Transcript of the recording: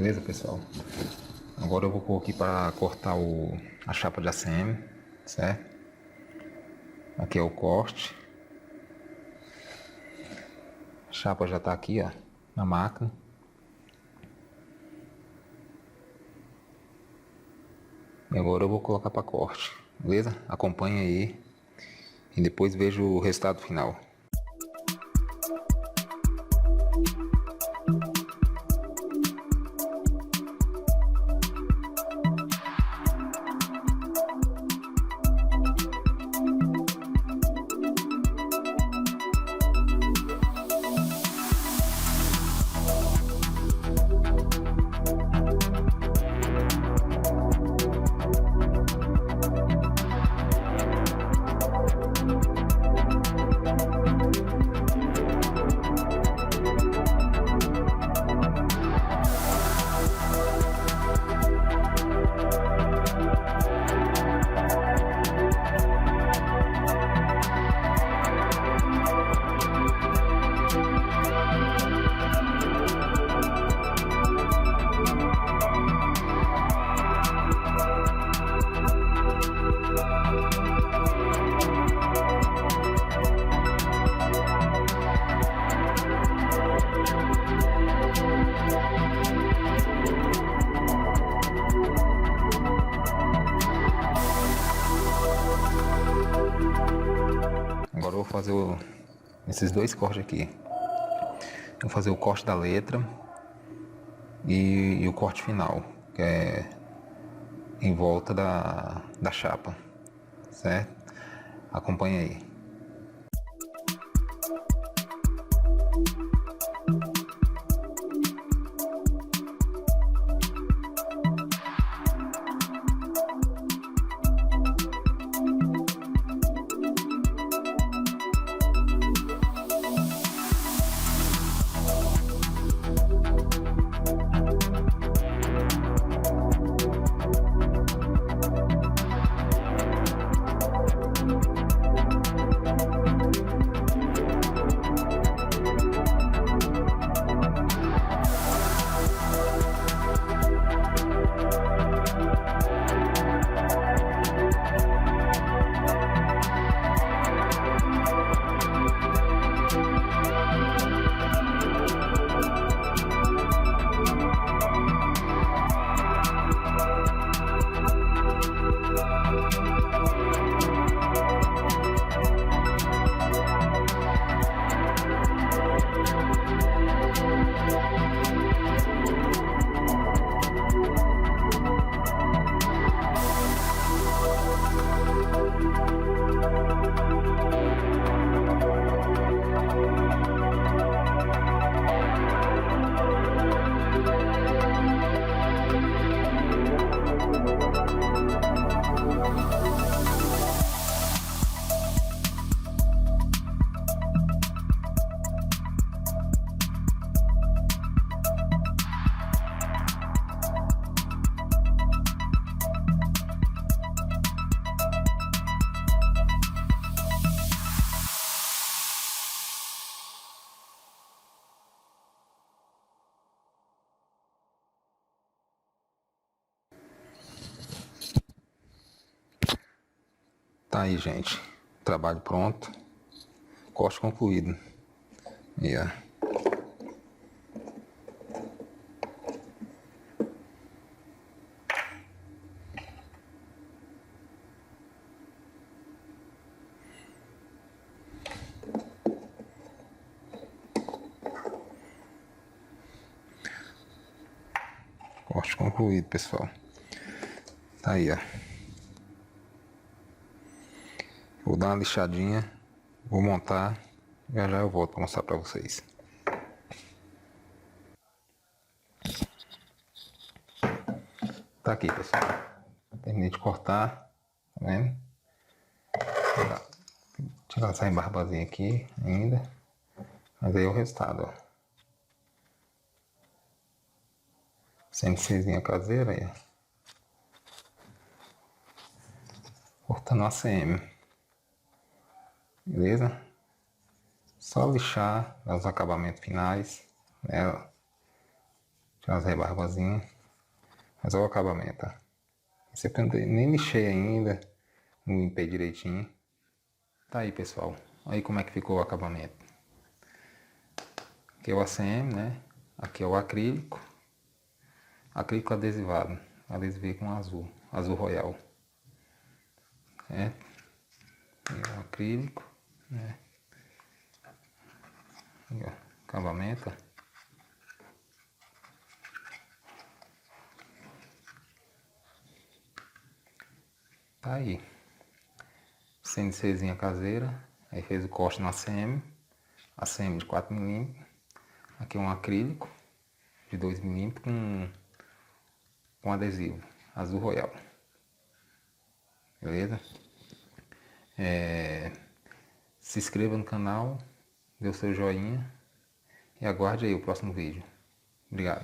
Beleza, pessoal? Agora eu vou pôr aqui para cortar a chapa de ACM, certo? Aqui é o corte. A chapa já está aqui, ó, na máquina. E agora eu vou colocar para corte, beleza? Acompanha aí e depois vejo o resultado final. Agora eu vou fazer esses dois cortes aqui. Eu vou fazer o corte da letra e o corte final, que é em volta da chapa, certo? Acompanha aí. Tá aí, gente. Trabalho pronto. Corte concluído. E ó. Corte concluído, pessoal. Tá aí, ó. Vou dar uma lixadinha, vou montar, já já eu volto para mostrar para vocês. Tá aqui, pessoal. Terminei de cortar, tá vendo? Vou tirar essa embarbazinha aqui ainda, mas aí é o resultado, ó. CNCzinha caseira aí, ó. Cortando ACM. Beleza? Só lixar os acabamentos finais, né? Tirar as rebarbazinhas. Mas olha o acabamento, ó. Esse aqui eu nem lixei ainda. Não limpei direitinho. Tá aí, pessoal. Aí como é que ficou o acabamento. Aqui é o ACM, né? Aqui é o acrílico. Acrílico adesivado. Adesivei com azul. Azul royal. Certo? E o acrílico, né? E, ó, acabamento. Tá aí. CNCzinha caseira. Aí fez o corte no ACM. ACM de 4 mm. Aqui um acrílico de 2 mm com adesivo azul royal. Beleza? Se inscreva no canal, dê o seu joinha e aguarde aí o próximo vídeo. Obrigado.